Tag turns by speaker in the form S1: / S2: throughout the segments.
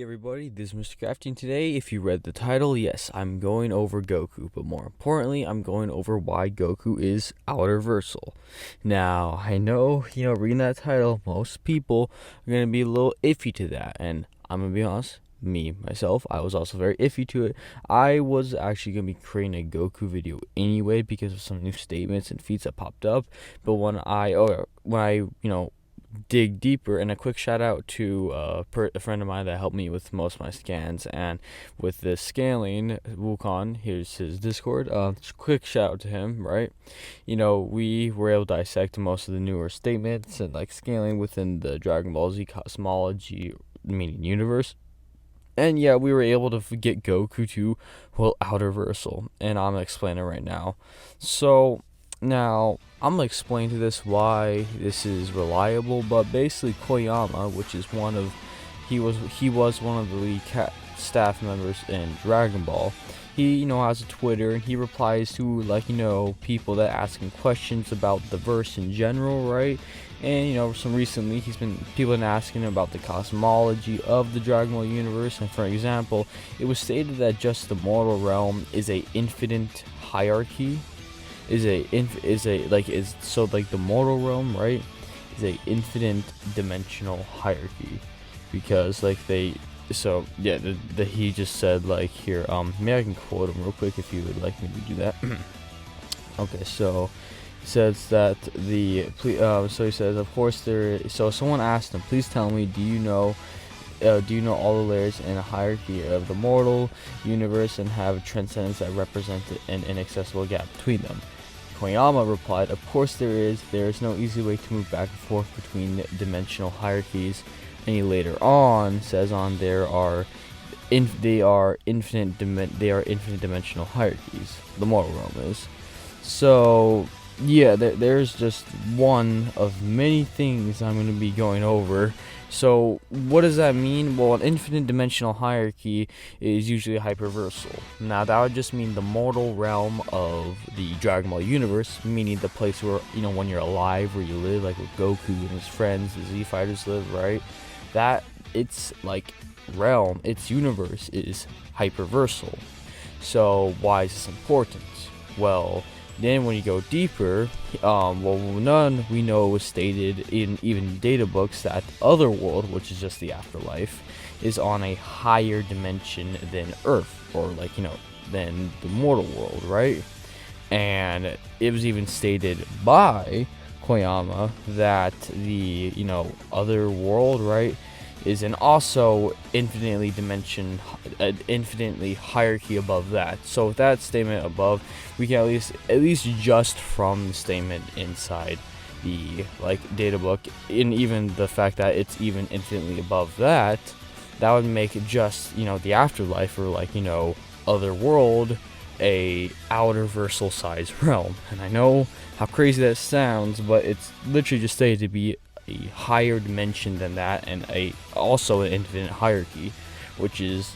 S1: Everybody, this is Mr. Crafty, and today, if you read the title, yes, I'm going over Goku, but more importantly, I'm going over why Goku is Outerversal. Now, I know, reading that title, most people are going to be a little iffy to that, and I'm going to be honest, myself, I was also very iffy to it. I was actually going to be creating a Goku video anyway because of some new statements and feats that popped up, but when I dig deeper, and a quick shout out to a friend of mine that helped me with most of my scans and with the scaling, Wukong. Here's his Discord. Quick shout out to him, right? We were able to dissect most of the newer statements and scaling within the Dragon Ball Z cosmology, meaning universe. And yeah, we were able to get Goku to, Outerversal, and I'm gonna explain it right now. So now, I'm going to explain to this why this is reliable, but basically Koyama, which is he was one of the lead staff members in Dragon Ball. He, has a Twitter, and he replies to, people that ask him questions about the verse in general, right? And, recently, people been asking him about the cosmology of the Dragon Ball universe, and for example, it was stated that just the mortal realm is a infinite hierarchy. The mortal realm, right, is a infinite dimensional hierarchy, because he just said here, maybe I can quote him real quick if you would like me to do that. Okay, so he says that so he says, of course so someone asked him, please tell me, do you know all the layers in a hierarchy of the mortal universe and have transcendence that represent an inaccessible gap between them? Koyama replied, of course there is. There is no easy way to move back and forth between dimensional hierarchies. And he later on says they are infinite dimensional hierarchies. The mortal realm is. So yeah, there's just one of many things I'm going to be going over. So what does that mean? Well, an infinite dimensional hierarchy is usually a hyperversal. Now that would just mean the mortal realm of the Dragon Ball universe, meaning the place where, when you're alive, where you live, like with Goku and his friends, the Z Fighters live, right? That its realm, its universe is hyperversal. So why is this important? Well, then when you go deeper, we know was stated in even data books that other world, which is just the afterlife, is on a higher dimension than Earth, or than the mortal world, right? And it was even stated by Koyama that the other world, right, is an also infinitely hierarchy above that. So with that statement above, we can at least just from the statement inside the data book, and even the fact that it's even infinitely above that, that would make it just the afterlife, or other world, a outerversal size realm. And I know how crazy that sounds, but it's literally just stated to be a higher dimension than that, and also an infinite hierarchy, which is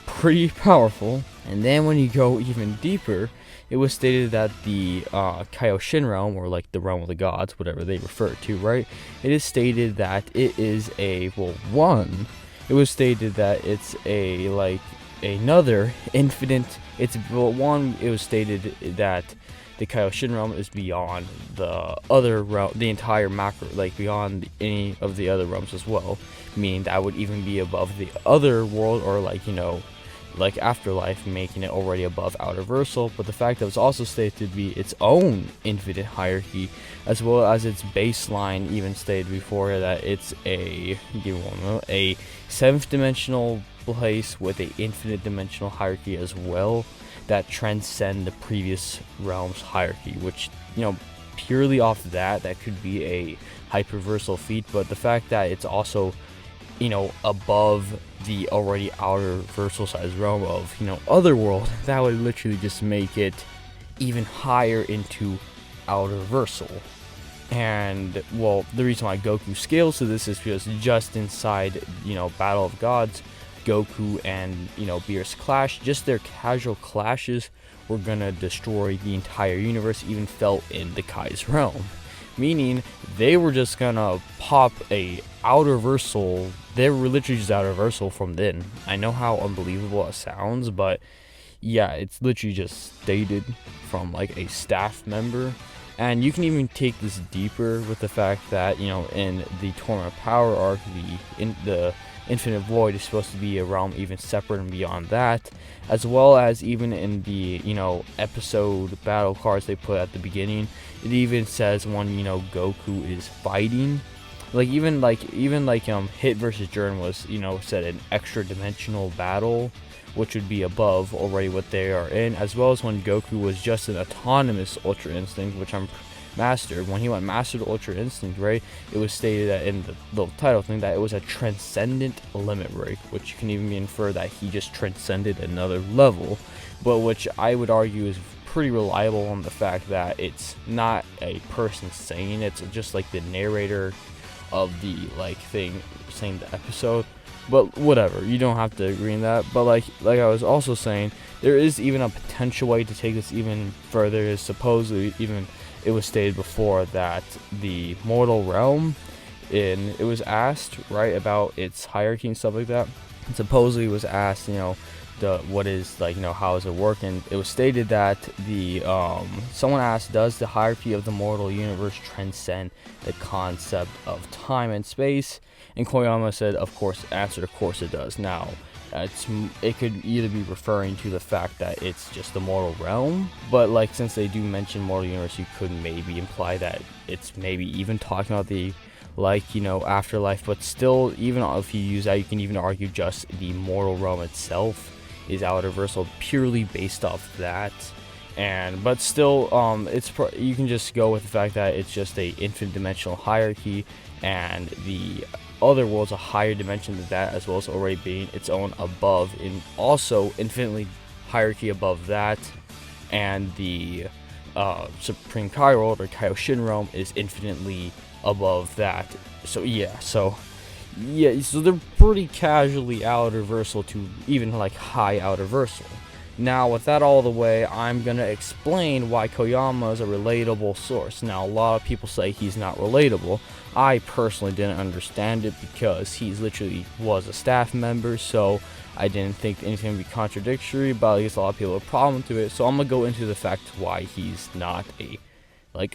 S1: pretty powerful. And then when you go even deeper, it was stated that the Kaioshin realm, or the realm of the gods, whatever they refer to, right? It is stated that it is it was stated that it's another infinite. It was stated that the Kaioshin realm is beyond the other realm, the entire macro, beyond any of the other realms as well, meaning that would even be above the other world, or afterlife, making it already above Outerversal. But the fact that it was also stated to be its own infinite hierarchy, as well as its baseline, even stated before that it's a seventh dimensional place with a infinite dimensional hierarchy as well, that transcend the previous realm's hierarchy, which purely off that could be a hyperversal feat. But the fact that it's also above the already outerversal size realm of otherworld, that would literally just make it even higher into outerversal. And the reason why Goku scales to this is because just inside Battle of Gods, Goku and Beerus clash. Just their casual clashes were gonna destroy the entire universe, even felt in the Kai's realm. meaning they were just gonna pop a Outerversal. They were literally just Outerversal from then. I know how unbelievable it sounds, but yeah, it's literally just stated from like a staff member. And you can even take this deeper with the fact that, in the Tournament of Power arc, the Infinite Void is supposed to be a realm even separate and beyond that, as well as even in the, episode battle cards they put at the beginning, it even says when, Goku is fighting. Even Hit versus Jiren was, said an extra dimensional battle, which would be above already what they are in, as well as when Goku was just an autonomous Ultra Instinct, which I'm mastered. When he went Mastered Ultra Instinct, right, it was stated that in the little title thing that it was a transcendent limit break, which can even be inferred that he just transcended another level, but which I would argue is pretty reliable on the fact that it's not a person saying it, it's just like the narrator of the thing saying the episode. But whatever, you don't have to agree in that. But like I was also saying, there is even a potential way to take this even further. Is supposedly even it was stated before that the mortal realm, it was asked right about its hierarchy and stuff like that. And supposedly was asked, what is how does it work? And it was stated that the someone asked, does the hierarchy of the mortal universe transcend the concept of time and space? And Koyama said, of course it does. Now, it could either be referring to the fact that it's just the mortal realm, but since they do mention mortal universe, you could maybe imply that it's maybe even talking about the afterlife. But still, even if you use that, you can even argue just the mortal realm itself is Outerversal purely based off that. But still, you can just go with the fact that it's just a infinite dimensional hierarchy, and the other world's a higher dimension than that, as well as already being its own above, and also infinitely hierarchy above that. And the Supreme Kai world, or Kaioshin realm, is infinitely above that. So they're pretty casually Outerversal to even high Outerversal. Now, with that all the way, I'm going to explain why Koyama is a relatable source. Now, a lot of people say he's not relatable. I personally didn't understand it because he's literally was a staff member, so I didn't think anything would be contradictory, but I guess a lot of people have a problem to it. So I'm going to go into the fact why he's not a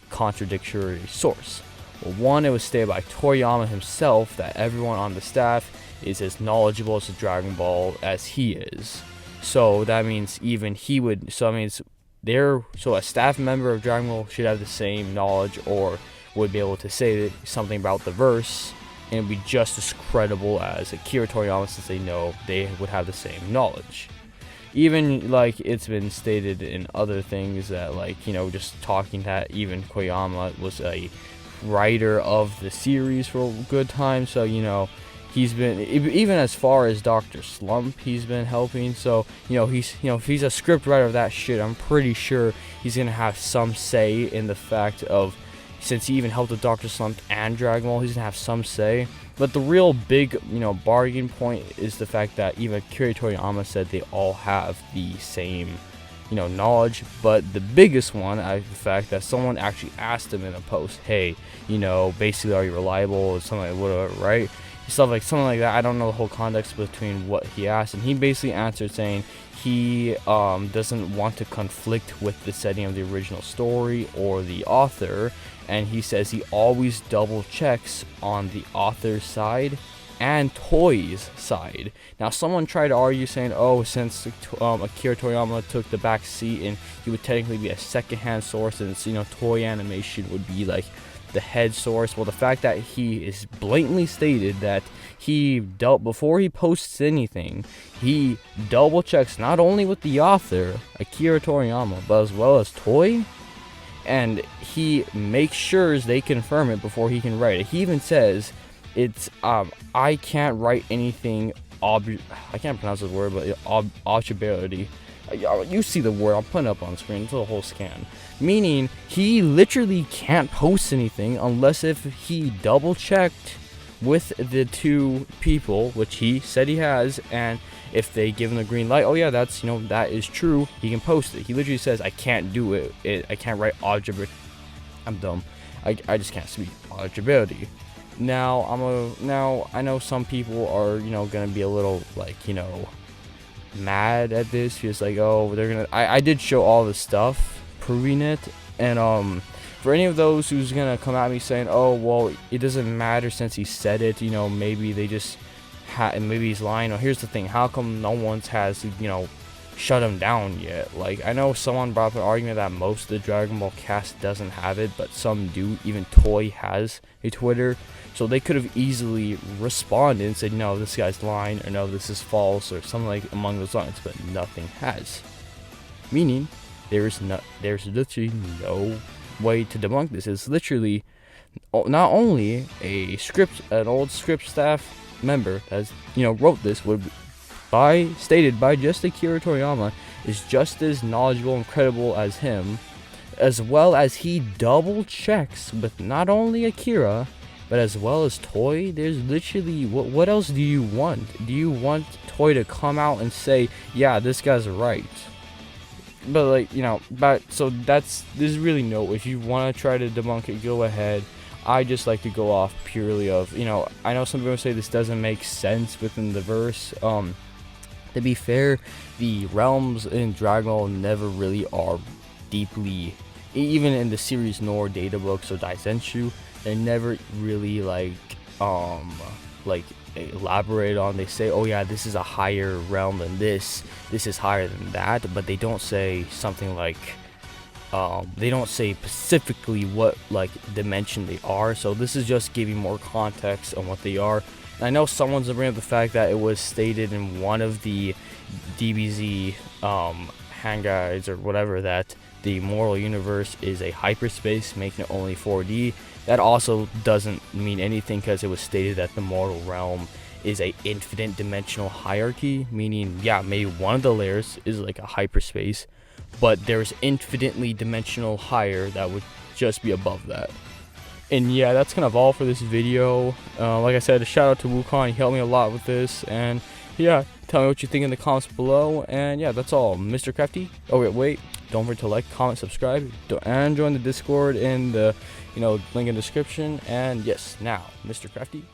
S1: contradictory source. Well, one, it was stated by Toriyama himself that everyone on the staff is as knowledgeable as Dragon Ball as he is. So that means even he would. So a staff member of Dragon Ball should have the same knowledge, or would be able to say something about the verse, and be just as credible as Akira Toriyama, since they know they would have the same knowledge. Even it's been stated in other things that just talking that even Koyama was a writer of the series for a good time, so he's been even as far as Dr. Slump, he's been helping. So if he's a script writer of that shit, I'm pretty sure he's gonna have some say in the fact of, since he even helped with Dr. Slump and Dragon Ball, he's gonna have some say. But the real big bargain point is the fact that even Akira Toriyama said they all have the same knowledge. But the biggest one is the fact that someone actually asked him in a post, hey, basically, are you reliable, or something like whatever, right? Something like that. I don't know the whole context between what he asked, and he basically answered saying he doesn't want to conflict with the setting of the original story or the author, and he says he always double checks on the author's side and Toei's side. Now, someone tried to argue saying, since Akira Toriyama took the back seat and he would technically be a secondhand source, and Toei Animation would be the head source. Well, the fact that he is blatantly stated that he before he posts anything, he double checks not only with the author Akira Toriyama, but as well as Toei, and he makes sure they confirm it before he can write it. He even says it's I can't write anything I can't pronounce the word, but obscurity. You see the word, I'm putting it up on screen, it's a whole scan. Meaning, he literally can't post anything unless if he double checked with the two people, which he said he has, and if they give him the green light, that is true, he can post it. He literally says, I can't do it, I can't write I'm dumb. I just can't speak eligibility. Now I know some people are, you know, gonna be a little like, you know, mad at this, because like, oh, they're gonna, I did show all the stuff proving it. And for any of those who's gonna come at me saying, oh well, it doesn't matter since he said it, you know, maybe they just maybe he's lying. Or here's the thing, how come no one's has, you know, shut him down yet? Like, I know someone brought up an argument that most of the Dragon Ball cast doesn't have it, but some do. Even Toy has a Twitter, so they could have easily responded and said, no, this guy's lying, or no, this is false, or something like among those lines, but nothing has. Meaning, there's literally no way to debunk this. It's literally not only an old script staff member that's, you know, wrote this, stated by just Akira Toriyama, is just as knowledgeable and credible as him, as well as he double checks with not only Akira but as well as Toy. There's literally, what else do you want? Do you want Toy to come out and say, yeah, this guy's right? But like, you know, so there's really no, if you want to try to debunk it, go ahead. I just like to go off purely of, you know, I know some people say this doesn't make sense within the verse. To be fair, the realms in Dragon Ball never really are deeply, even in the series nor data books or Daisenshu, they're never really like elaborate on. They say, oh yeah, this is a higher realm than this is higher than that, but they don't say something like, they don't say specifically what like dimension they are. So this is just giving more context on what they are. And I know someone's bringing up the fact that it was stated in one of the DBZ hand guides or whatever that the Immortal Universe is a hyperspace, making it only 4D. That also doesn't mean anything, because it was stated that the Mortal Realm is a infinite dimensional hierarchy, meaning, yeah, maybe one of the layers is like a hyperspace, but there's infinitely dimensional higher that would just be above that. And yeah, that's kind of all for this video. Like I said, a shout out to Wukong. He helped me a lot with this. And yeah, tell me what you think in the comments below. And yeah, that's all. Mr. Crafty. Oh wait, don't forget to like, comment, subscribe, and join the Discord in the, you know, link in the description. And yes, now Mr. Crafty